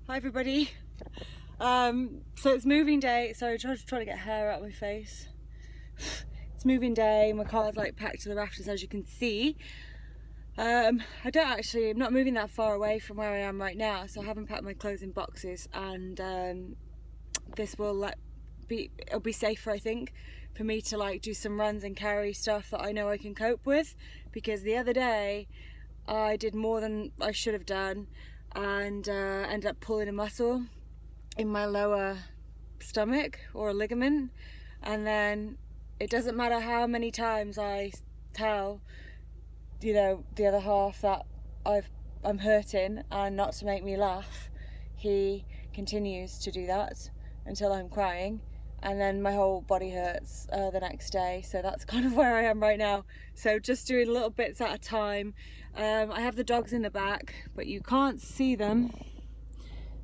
Hi everybody. So it's moving day. Sorry, trying to get hair out of my face. It's moving day. My car's like packed to the rafters, as you can see. I'm not moving that far away from where I am right now, so I haven't packed my clothes in boxes, and this will it'll be safer, I think, for me to like do some runs and carry stuff that I know I can cope with, because the other day I did more than I should have done and ended up pulling a muscle in my lower stomach, or a ligament, and then it doesn't matter how many times I tell the other half that I'm hurting and not to make me laugh, he continues to do that until I'm crying, and then my whole body hurts the next day. So that's kind of where I am right now. So just doing little bits at a time. I have the dogs in the back, but you can't see them.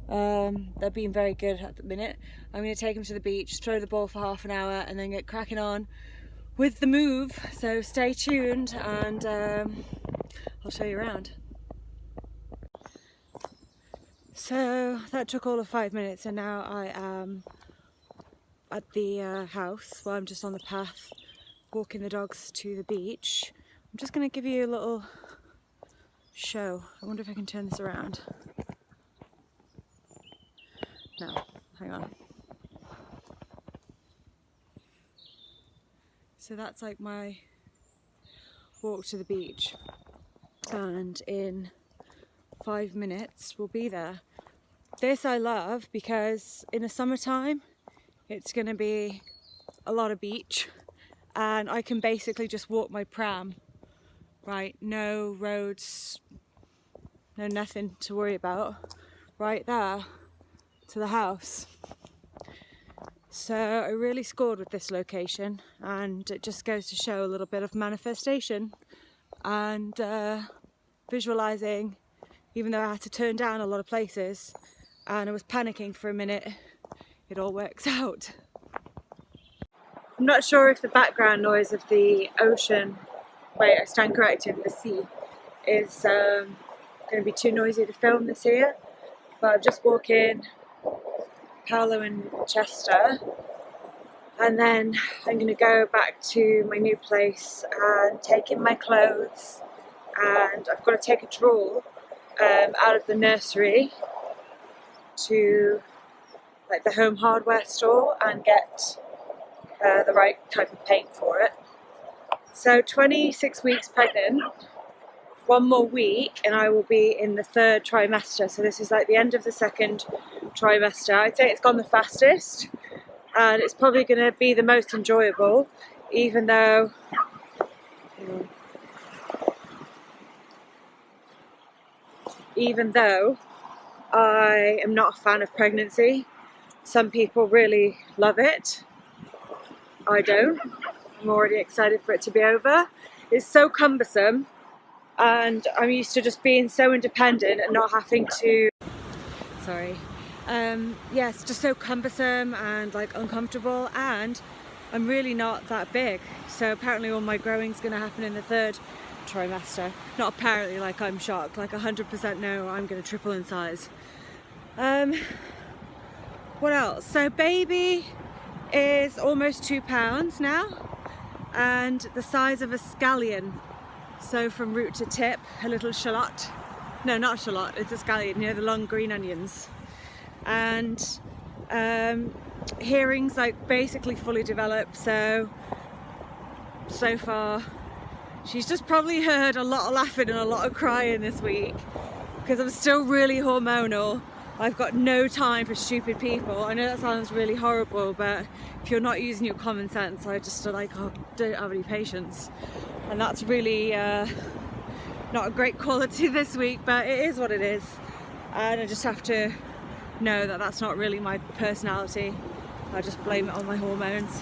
They're being very good at the minute. I'm going to take them to the beach, throw the ball for half an hour, and then get cracking on with the move. So stay tuned, and I'll show you around. So that took all of 5 minutes, and now I am at the house. Well, I'm just on the path walking the dogs to the beach. I'm just going to give you a little show. I wonder if I can turn this around. No, hang on. So that's like my walk to the beach, and in 5 minutes we'll be there. This I love because in the summertime it's going to be a lot of beach, and I can basically just walk my pram, right? No roads, no nothing to worry about, right there to the house. So I really scored with this location, and it just goes to show a little bit of manifestation and visualizing. Even though I had to turn down a lot of places and I was panicking for a minute, it all works out. I'm not sure if the background noise of the ocean, wait, I stand corrected, the sea, is going to be too noisy to film this here, but I'm just walking Paolo and Chester, and then I'm going to go back to my new place and take in my clothes, and I've got to take a drawer out of the nursery to like the home hardware store and get the right type of paint for it. So 26 weeks pregnant, one more week and I will be in the 3rd trimester. So this is like the end of the 2nd trimester. I'd say it's gone the fastest, and it's probably going to be the most enjoyable, even though I am not a fan of pregnancy. Some people really love it. I don't. I'm already excited for it to be over. It's so cumbersome, and I'm used to just being so independent and not having to... Sorry. Yeah, it's just so cumbersome and like uncomfortable, and I'm really not that big. So apparently all my growing's going to happen in the 3rd trimester. Not apparently, like I'm shocked, like 100% no, I'm going to triple in size. What else? So baby is almost 2 pounds now, and the size of a scallion. So from root to tip, a little shallot. No, not a shallot, it's a scallion, you know, the long green onions. And hearing's like basically fully developed, so far she's just probably heard a lot of laughing and a lot of crying this week, because I'm still really hormonal. I've got no time for stupid people. I know that sounds really horrible, but if you're not using your common sense, I just like, oh, don't have any patience. And that's really not a great quality this week, but it is what it is. And I just have to know that that's not really my personality. I just blame it on my hormones.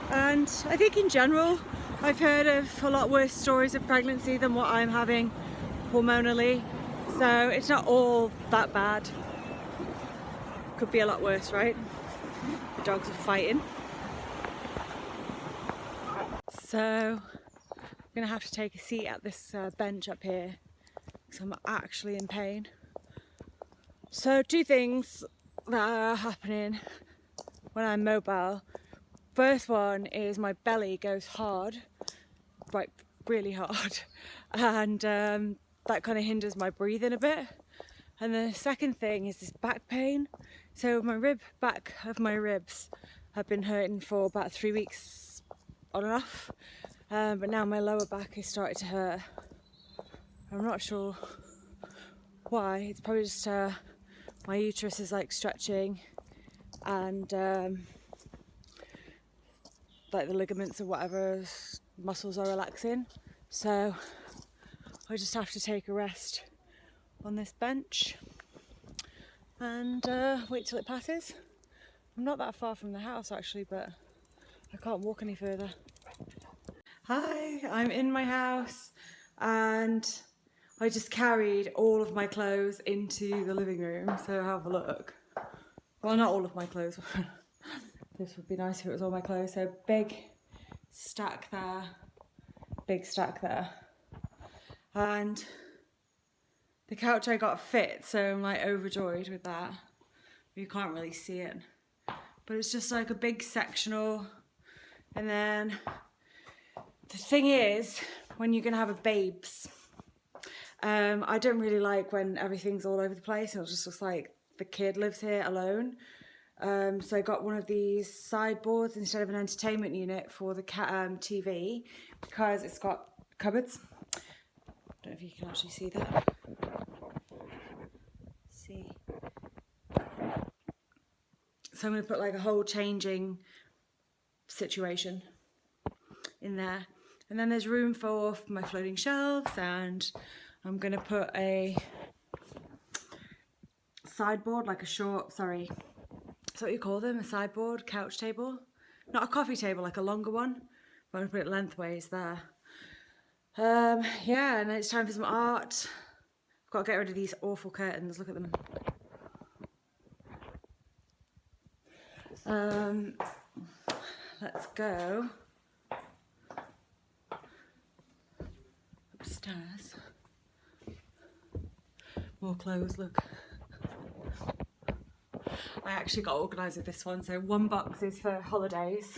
And I think in general, I've heard of a lot worse stories of pregnancy than what I'm having hormonally. So it's not all that bad. Could be a lot worse, right? The dogs are fighting. So I'm gonna have to take a seat at this bench up here because I'm actually in pain. So 2 things that are happening when I'm mobile. First one is my belly goes hard, like really hard, and that kind of hinders my breathing a bit. And the second thing is this back pain. So my back of my ribs have been hurting for about 3 weeks on and off, but now my lower back is starting to hurt. I'm not sure why. It's probably just my uterus is like stretching, and like the ligaments or whatever muscles are relaxing. So I just have to take a rest on this bench and wait till it passes. I'm not that far from the house actually, but I can't walk any further. Hi, I'm in my house and I just carried all of my clothes into the living room, so have a look. Well, not all of my clothes. This would be nice if it was all my clothes. So big stack there, big stack there. And the couch I got fit, so I'm like overjoyed with that. You can't really see it. But it's just like a big sectional. And then the thing is, when you're gonna have a babes, I don't really like when everything's all over the place and it just looks like the kid lives here alone. So I got one of these sideboards instead of an entertainment unit for the TV because it's got cupboards. I don't know if you can actually see that. See. So I'm going to put like a whole changing situation in there. And then there's room for my floating shelves, and I'm going to put a sideboard, like a short, sorry, is that what you call them? A sideboard, couch table? Not a coffee table, like a longer one. But I'm going to put it lengthways there. Yeah, and then it's time for some art. I've got to get rid of these awful curtains, look at them. Let's go upstairs. More clothes, look. I actually got organised with this one. So one box is for holidays,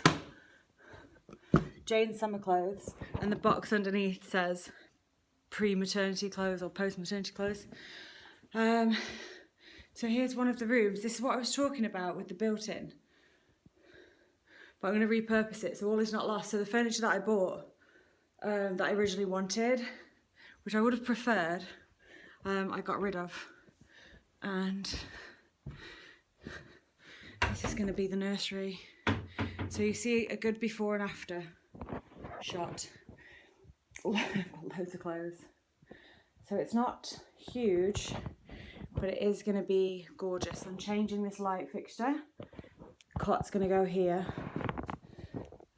Jane's summer clothes, and the box underneath says pre-maternity clothes or post-maternity clothes. So here's one of the rooms. This is what I was talking about with the built-in. But I'm going to repurpose it so all is not lost. So the furniture that I bought, that I originally wanted, which I would have preferred, I got rid of. And this is going to be the nursery. So you see a good before and after shot. Loads of clothes. So it's not huge, but it is going to be gorgeous. I'm changing this light fixture. Cot's going to go here,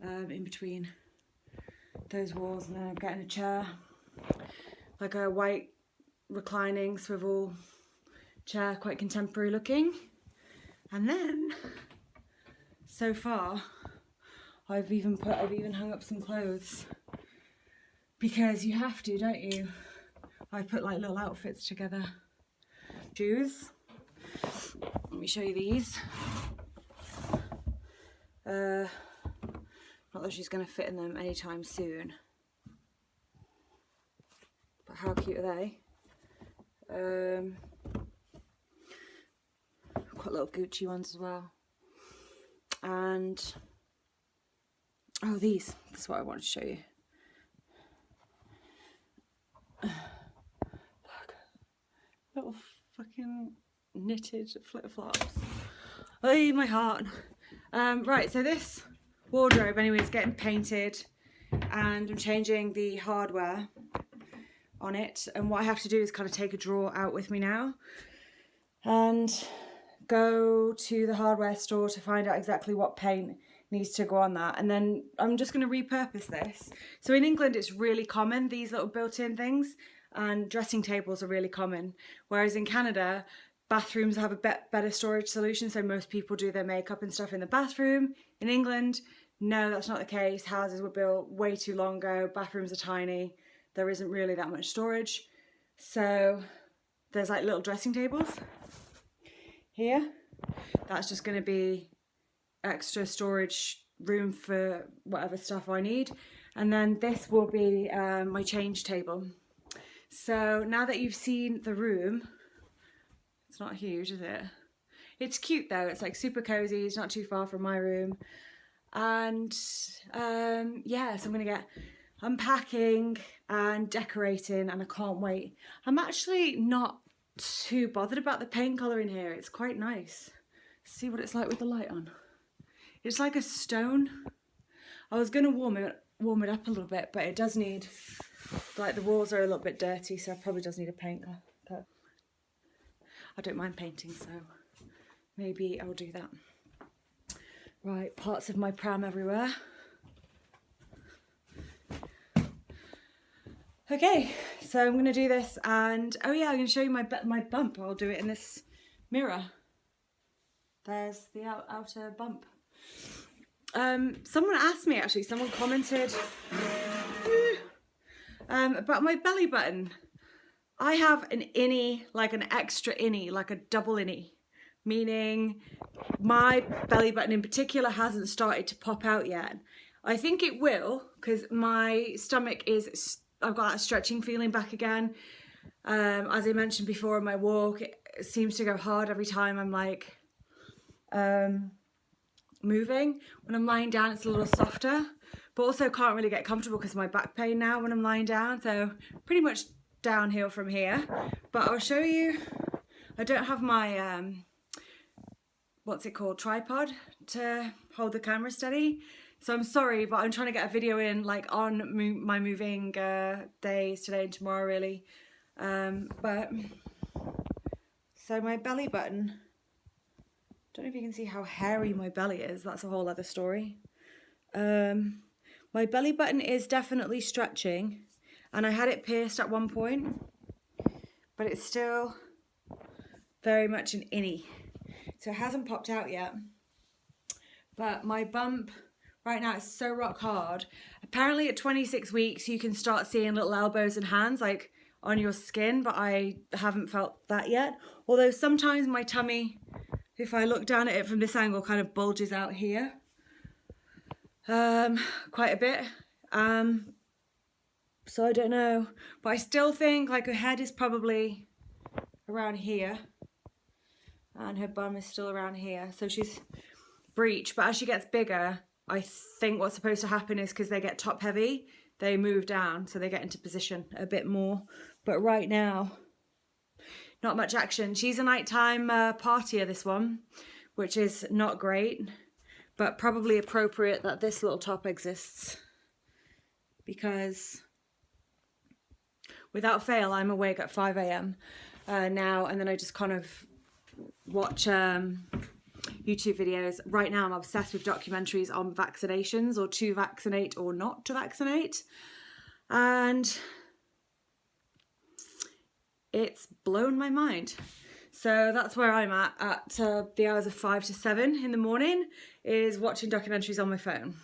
in between those walls, and then I'm getting a chair, like a white reclining swivel chair, quite contemporary looking. And then, so far, I've even hung up some clothes, because you have to, don't you? I put like little outfits together. Shoes. Let me show you these. Not that she's going to fit in them anytime soon. But how cute are they? Got little Gucci ones as well. And oh, these. This is what I wanted to show you. Look, little fucking knitted flip-flops. Oh, my heart. Right, so this wardrobe anyway is getting painted, and I'm changing the hardware on it. And what I have to do is kind of take a drawer out with me now and go to the hardware store to find out exactly what paint needs to go on that. And then I'm just going to repurpose this. So in England it's really common, these little built-in things, and dressing tables are really common, whereas in Canada bathrooms have a better storage solution, so most people do their makeup and stuff in the bathroom. In England, no, that's not the case. Houses were built way too long ago, bathrooms are tiny, there isn't really that much storage. So there's like little dressing tables. here. That's just going to be extra storage room for whatever stuff I need. And then this will be my change table. So now that you've seen the room, it's not huge, is it? It's cute though, it's like super cozy, it's not too far from my room. And yeah, so I'm gonna get unpacking and decorating, and I can't wait. I'm actually not too bothered about the paint colour in here, it's quite nice. See what it's like with the light on. It's like a stone. I was gonna warm it up a little bit, but it does need, like the walls are a little bit dirty, so it probably does need a paint coat. I don't mind painting, so maybe I'll do that. Right, parts of my pram everywhere. Okay, so I'm gonna do this, and oh yeah, I'm gonna show you my bump. I'll do it in this mirror. There's the outer bump. Someone asked me, actually, someone commented about my belly button. I have an innie, like an extra innie, like a double innie, meaning my belly button in particular hasn't started to pop out yet. I think it will, because my stomach is, I've got that stretching feeling back again. As I mentioned before, on my walk, it seems to go hard every time I'm like moving. When I'm lying down, it's a little softer, but also can't really get comfortable because of my back pain now when I'm lying down. So pretty much downhill from here. But I'll show you. I don't have my what's it called, tripod to hold the camera steady, so I'm sorry, but I'm trying to get a video in like on my moving days today and tomorrow really. But so my belly button, don't know if you can see how hairy my belly is, that's a whole other story. My belly button is definitely stretching, and I had it pierced at one point, but it's still very much an innie, so it hasn't popped out yet. But my bump right now is so rock hard. Apparently at 26 weeks you can start seeing little elbows and hands like on your skin, but I haven't felt that yet. Although sometimes my tummy, if I look down at it from this angle, kind of bulges out here quite a bit. So I don't know, but I still think like her head is probably around here and her bum is still around here, so she's breech. But as she gets bigger, I think what's supposed to happen is, because they get top heavy, they move down, so they get into position a bit more. But right now, not much action. She's a nighttime partier, this one, which is not great, but probably appropriate that this little top exists, because without fail I'm awake at 5 AM now, and then I just kind of watch YouTube videos. Right now I'm obsessed with documentaries on vaccinations, or to vaccinate or not to vaccinate, and it's blown my mind. So that's where I'm at the hours of 5 to 7 in the morning, is watching documentaries on my phone.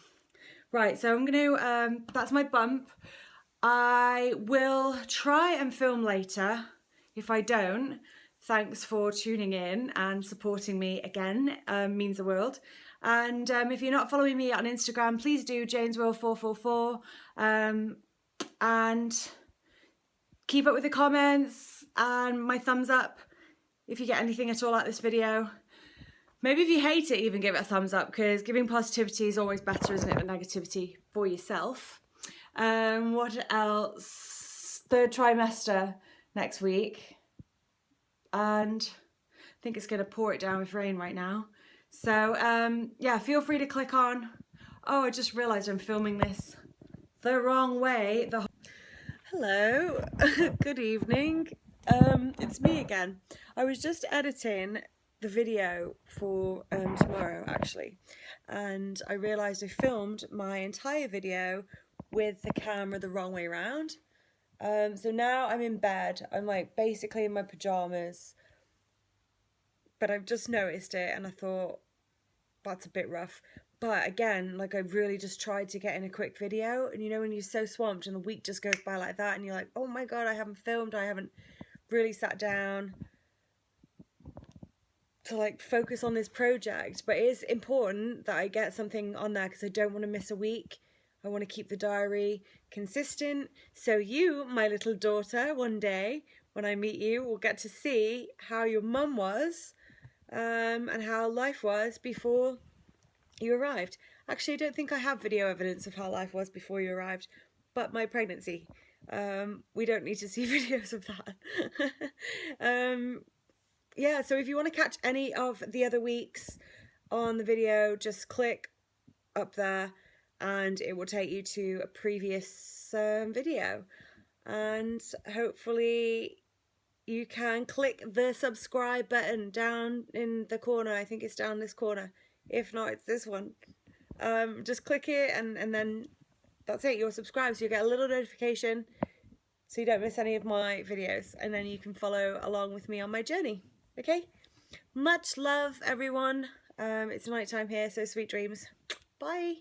Right, so I'm gonna, that's my bump. I will try and film later. If I don't, thanks for tuning in and supporting me again, means the world. And if you're not following me on Instagram, please do, JanesWorld444, and keep up with the comments and my thumbs up if you get anything at all out of this video. Maybe if you hate it, even give it a thumbs up, because giving positivity is always better, isn't it, than negativity for yourself. What else? Third trimester next week, and I think it's going to pour it down with rain right now. So yeah, feel free to click on. Oh, I just realised I'm filming this the wrong way. Hello, good evening. It's me again. I was just editing the video for tomorrow actually, and I realised I filmed my entire video with the camera the wrong way around. So now I'm in bed, I'm like basically in my pajamas, but I've just noticed it and I thought that's a bit rough. But again, like I really just tried to get in a quick video, and you know when you're so swamped and the week just goes by like that and you're like, oh my god, I haven't filmed, I haven't really sat down to like focus on this project, but it is important that I get something on there because I don't want to miss a week. I want to keep the diary consistent, so you, my little daughter, one day when I meet you, will get to see how your mum was and how life was before you arrived. Actually, I don't think I have video evidence of how life was before you arrived, but my pregnancy. We don't need to see videos of that. Yeah, so if you want to catch any of the other weeks on the video, just click up there and it will take you to a previous video. And hopefully you can click the subscribe button down in the corner. I think it's down this corner. If not, it's this one. Just click it and then that's it. You're subscribed, so you get a little notification so you don't miss any of my videos, and then you can follow along with me on my journey. Okay? Much love, everyone. It's nighttime here, so sweet dreams. Bye.